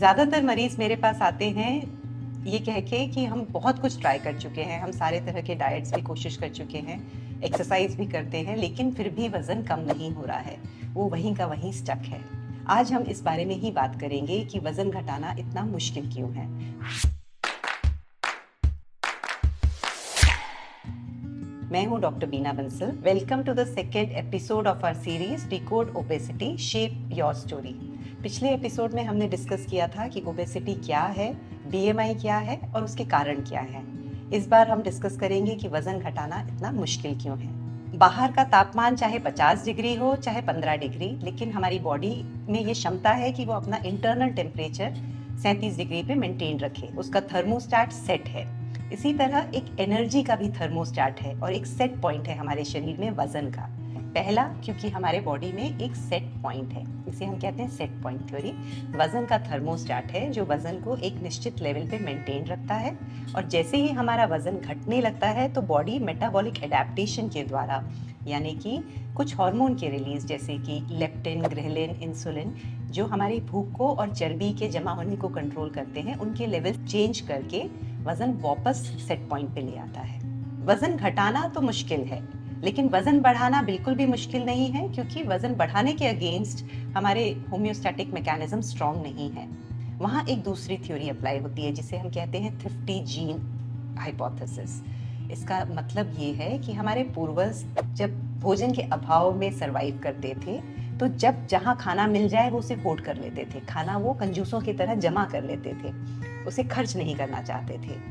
ज़्यादातर मरीज़ मेरे पास आते हैं ये कह के कि हम बहुत कुछ ट्राई कर चुके हैं, हम सारे तरह के डाइट्स भी कोशिश कर चुके हैं, एक्सरसाइज भी करते हैं, लेकिन फिर भी वज़न कम नहीं हो रहा है, वो वहीं का वहीं स्टक है। आज हम इस बारे में ही बात करेंगे कि वज़न घटाना इतना मुश्किल क्यों है। मैं हूं doctor Bina Bansal. Welcome to the second episode of our series decode obesity shape your story. पिछले एपिसोड में हमने डिस्कस किया था कि ओबेसिटी क्या है, बीएमआई क्या है और उसके कारण क्या है। इस बार हम डिस्कस करेंगे कि वजन घटाना इतना मुश्किल क्यों है। बाहर का तापमान चाहे 50 डिग्री हो चाहे 15 डिग्री, लेकिन हमारी बॉडी में ये क्षमता है कि वो अपना इंटरनल टेम्परेचर 37 डिग्री पे मेंटेन रखे। उसका थर्मोस्टैट सेट है। इसी तरह एक एनर्जी का भी थर्मोस्टैट है और एक सेट पॉइंट है हमारे शरीर में वजन का। पहला, क्योंकि हमारे बॉडी में एक सेट पॉइंट है, इसे हम कहते हैं सेट पॉइंट थ्योरी। वजन का थर्मोस्टैट है जो वजन को एक निश्चित लेवल पे मेंटेन रखता है, और जैसे ही हमारा वजन घटने लगता है तो बॉडी मेटाबॉलिक एडेप्टेशन के द्वारा, यानी कि कुछ हार्मोन के रिलीज जैसे कि लेप्टिन, ग्रेलिन, इंसुलिन, जो हमारी भूख को और चर्बी के जमा होने को कंट्रोल करते हैं, उनके लेवल चेंज करके वजन वापस सेट पॉइंट पे ले आता है। वजन घटाना तो मुश्किल है, लेकिन वजन बढ़ाना बिल्कुल भी मुश्किल नहीं है, क्योंकि वजन बढ़ाने के अगेंस्ट हमारे होम्योस्टैटिक मैकेनिज्म स्ट्रॉन्ग नहीं है। वहाँ एक दूसरी थ्योरी अप्लाई होती है जिसे हम कहते हैं थ्रिफ्टी जीन हाइपोथेसिस। इसका मतलब ये है कि हमारे पूर्वज जब भोजन के अभाव में सरवाइव करते थे, तो जब जहाँ खाना मिल जाए वो उसे होard कर लेते थे। खाना वो कंजूसों की तरह जमा कर लेते थे, उसे खर्च नहीं करना चाहते थे।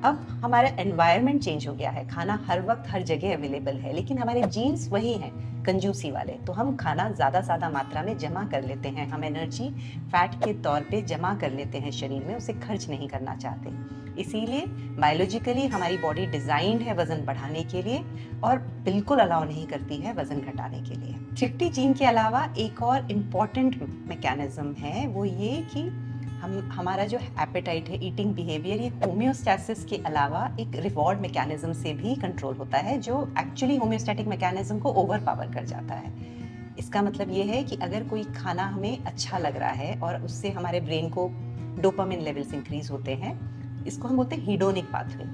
अब हमारा एनवायरनमेंट चेंज हो गया है, खाना हर वक्त हर जगह अवेलेबल है, लेकिन हमारे जीन्स वही हैं, कंजूसी वाले। तो हम खाना ज़्यादा मात्रा में जमा कर लेते हैं, हम एनर्जी फैट के तौर पे जमा कर लेते हैं शरीर में, उसे खर्च नहीं करना चाहते। इसीलिए बायोलॉजिकली हमारी बॉडी डिज़ाइंड है वज़न बढ़ाने के लिए और बिल्कुल अलाउ नहीं करती है वज़न घटाने के लिए। 50 जीन के अलावा एक और इम्पॉर्टेंट मैकेनिज्म है, वो ये कि हमारा जो एपेटाइट है, ईटिंग बिहेवियर, ये होम्योस्टैसिस के अलावा एक रिवॉर्ड मैकेनिज्म से भी कंट्रोल होता है, जो एक्चुअली होम्योस्टैटिक मैकेनिज्म को ओवर पावर कर जाता है। इसका मतलब ये है कि अगर कोई खाना हमें अच्छा लग रहा है और उससे हमारे ब्रेन को डोपामिन लेवल्स इंक्रीज होते हैं, इसको हम बोलते हैं हीडोनिक पाथवे,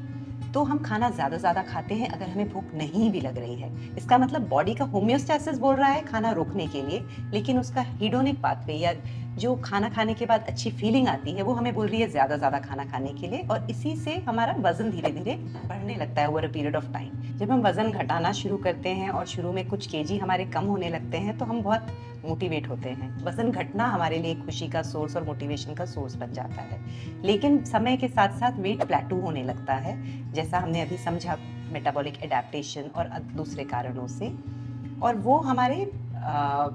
तो हम खाना ज़्यादा खाते हैं अगर हमें भूख नहीं भी लग रही है। इसका मतलब बॉडी का होम्योस्टैसिस बोल रहा है खाना रोकने के लिए, लेकिन उसका हीडोनिक पाथवे या जो खाना खाने के बाद अच्छी फीलिंग आती है वो हमें बोल रही है ज़्यादा खाना खाने के लिए, और इसी से हमारा वजन धीरे धीरे बढ़ने लगता है over a period of time. जब हम वजन घटाना शुरू करते हैं और शुरू में कुछ केजी हमारे कम होने लगते हैं तो हम बहुत मोटिवेट होते हैं। वजन घटना हमारे लिए खुशी का सोर्स और मोटिवेशन का सोर्स बन जाता है, लेकिन समय के साथ साथ वेट प्लेटू होने लगता है, जैसा हमने अभी समझा, मेटाबॉलिक एडेप्टेशन और दूसरे कारणों से, और वो हमारे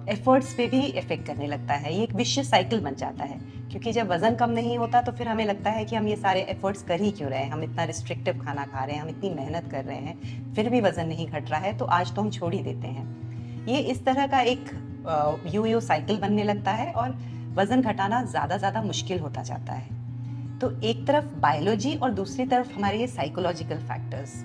एफर्ट्स पे भी इफेक्ट करने लगता है। ये एक विशियस साइकिल बन जाता है, क्योंकि जब वजन कम नहीं होता तो फिर हमें लगता है कि हम ये सारे एफर्ट्स कर ही क्यों रहे हैं, हम इतना रिस्ट्रिक्टिव खाना खा रहे हैं, हम इतनी मेहनत कर रहे हैं, फिर भी वजन नहीं घट रहा है, तो आज तो हम छोड़ ही देते हैं। ये इस तरह का एक यो साइकिल बनने लगता है और वजन घटाना ज़्यादा मुश्किल होता जाता है। तो एक तरफ बायोलॉजी और दूसरी तरफ हमारे ये साइकोलॉजिकल फैक्टर्स।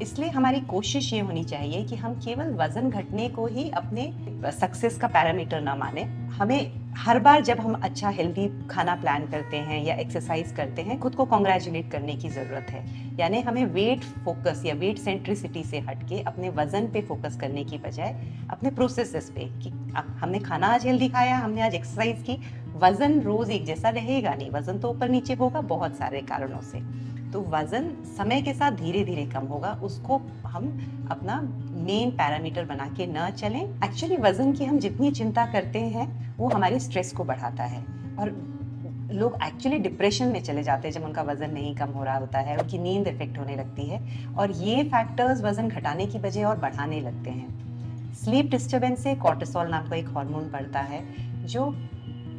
इसलिए हमारी कोशिश ये होनी चाहिए कि हम केवल वजन घटने को ही अपने सक्सेस का पैरामीटर ना माने। हमें हर बार जब हम अच्छा हेल्दी खाना प्लान करते हैं या एक्सरसाइज करते हैं, खुद को कॉन्ग्रेचुलेट करने की ज़रूरत है। यानी हमें वेट फोकस या वेट सेंट्रिसिटी से हटके अपने वजन पे फोकस करने की बजाय अपने प्रोसेसेस पे, कि हमने खाना आज हेल्दी खाया, हमने आज एक्सरसाइज की, वजन रोज एक जैसा रहेगा नहीं, वजन तो ऊपर नीचे होगा बहुत सारे कारणों से। तो वजन समय के साथ धीरे धीरे कम होगा, उसको हम अपना मेन पैरामीटर बना के न चलें। एक्चुअली वजन की हम जितनी चिंता करते हैं वो हमारे स्ट्रेस को बढ़ाता है, और लोग एक्चुअली डिप्रेशन में चले जाते हैं जब उनका वजन नहीं कम हो रहा होता है, उनकी नींद इफेक्ट होने लगती है, और ये फैक्टर्स वजन घटाने की बजाय और बढ़ाने लगते हैं। स्लीप डिस्टर्बेंस से कॉर्टिसोल नाम का एक हार्मोन बढ़ता है जो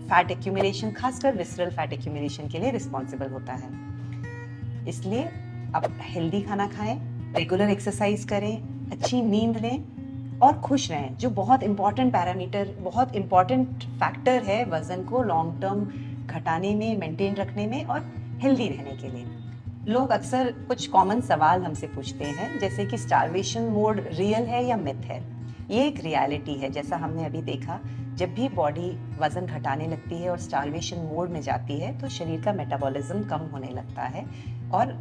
फैट एक्यूमुलेशन, खासकर विसरल फैट एक्यूमुलेशन के लिए रिस्पॉन्सिबल होता है। इसलिए अब हेल्दी खाना खाएं, रेगुलर एक्सरसाइज करें, अच्छी नींद लें और खुश रहें, जो बहुत इंपॉर्टेंट पैरामीटर, बहुत इंपॉर्टेंट फैक्टर है वजन को लॉन्ग टर्म घटाने में, मेंटेन रखने में और हेल्दी रहने के लिए। लोग अक्सर कुछ कॉमन सवाल हमसे पूछते हैं, जैसे कि स्टारवेशन मोड रियल है या मिथ है। ये एक रियलिटी है, जैसा हमने अभी देखा। जब भी बॉडी वज़न घटाने लगती है और स्टार्वेशन मोड में जाती है तो शरीर का मेटाबॉलिज्म कम होने लगता है और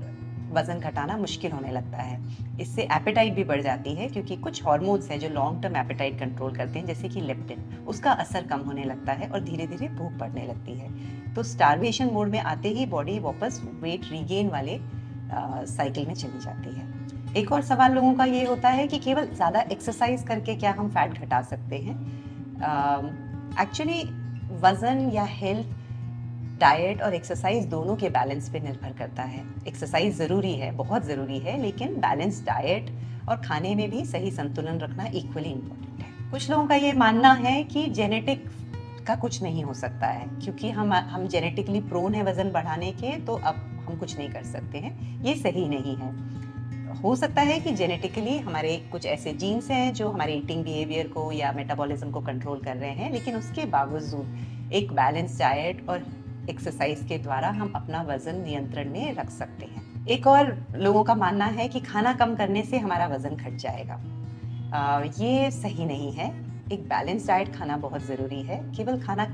वज़न घटाना मुश्किल होने लगता है। इससे एपेटाइट भी बढ़ जाती है क्योंकि कुछ हार्मोन्स हैं जो लॉन्ग टर्म एपेटाइट कंट्रोल करते हैं, जैसे कि लेप्टिन, उसका असर कम होने लगता है और धीरे धीरे भूख बढ़ने लगती है। तो स्टार्वेशन मोड में आते ही बॉडी वापस वेट रीगेन वाले साइकिल में चली जाती है। एक और सवाल लोगों का ये होता है कि केवल ज़्यादा एक्सरसाइज करके क्या हम फैट घटा सकते हैं? एक्चुअली वज़न या हेल्थ डाइट और एक्सरसाइज दोनों के बैलेंस पे निर्भर करता है। एक्सरसाइज ज़रूरी है, बहुत ज़रूरी है, लेकिन बैलेंस डाइट और खाने में भी सही संतुलन रखना इक्वली इम्पोर्टेंट है। कुछ लोगों का ये मानना है कि जेनेटिक का कुछ नहीं हो सकता है, क्योंकि हम जेनेटिकली प्रोन है वज़न बढ़ाने के, तो अब हम कुछ नहीं कर सकते हैं। ये सही नहीं है। हो सकता है कि जेनेटिकली हमारे कुछ ऐसे जीन्स हैं जो हमारे ईटिंग बिहेवियर को या मेटाबॉलिज्म को कंट्रोल कर रहे हैं, लेकिन उसके बावजूद एक बैलेंस डाइट और एक्सरसाइज के द्वारा हम अपना वजन नियंत्रण में रख सकते हैं। एक और लोगों का मानना है कि खाना कम करने से हमारा वजन घट जाएगा। ये सही नहीं है। एक बैलेंस डाइट खाना बहुत ज़रूरी है। केवल खाना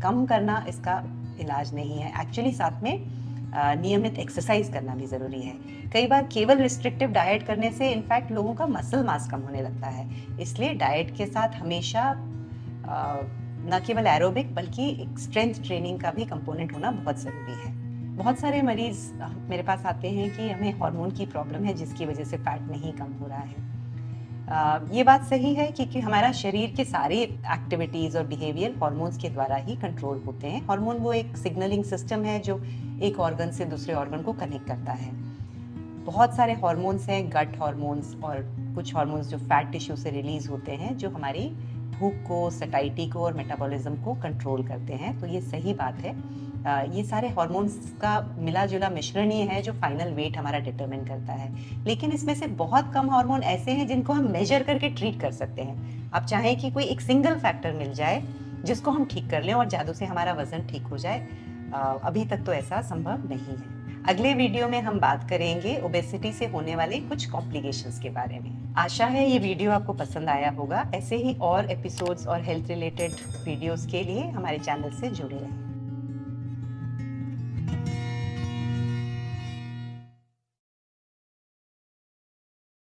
कम करना इसका इलाज नहीं है। एक्चुअली साथ में नियमित एक्सरसाइज करना भी ज़रूरी है। कई बार केवल रिस्ट्रिक्टिव डाइट करने से इनफैक्ट लोगों का मसल मास कम होने लगता है। इसलिए डाइट के साथ हमेशा न केवल एरोबिक बल्कि एक स्ट्रेंथ ट्रेनिंग का भी कंपोनेंट होना बहुत ज़रूरी है। बहुत सारे मरीज़ मेरे पास आते हैं कि हमें हार्मोन की प्रॉब्लम है जिसकी वजह से फैट नहीं कम हो रहा है। ये बात सही है क्योंकि हमारा शरीर के सारे एक्टिविटीज़ और बिहेवियर हार्मोन्स के द्वारा ही कंट्रोल होते हैं। हार्मोन वो एक सिग्नलिंग सिस्टम है जो एक ऑर्गन से दूसरे ऑर्गन को कनेक्ट करता है। बहुत सारे हार्मोन्स हैं, गट हार्मोन्स और कुछ हार्मोन्स जो फैट टिश्यू से रिलीज होते हैं, जो हमारी भूख को, सटाइटी को और मेटाबॉलिज्म को कंट्रोल करते हैं। तो ये सही बात है। ये सारे हार्मोन्स का मिला जुला मिश्रण ही है जो फाइनल वेट हमारा डिटरमिन करता है। लेकिन इसमें से बहुत कम हार्मोन ऐसे हैं जिनको हम मेजर करके ट्रीट कर सकते हैं। आप चाहें कि कोई एक सिंगल फैक्टर मिल जाए जिसको हम ठीक कर लें और जादू से हमारा वजन ठीक हो जाए, अभी तक तो ऐसा संभव नहीं है। अगले वीडियो में हम बात करेंगे ओबेसिटी से होने वाले कुछ कॉम्प्लिकेशंस के बारे में। आशा है ये वीडियो आपको पसंद आया होगा। ऐसे ही और एपिसोड्स और हेल्थ रिलेटेड वीडियोस के लिए हमारे चैनल से जुड़े रहें।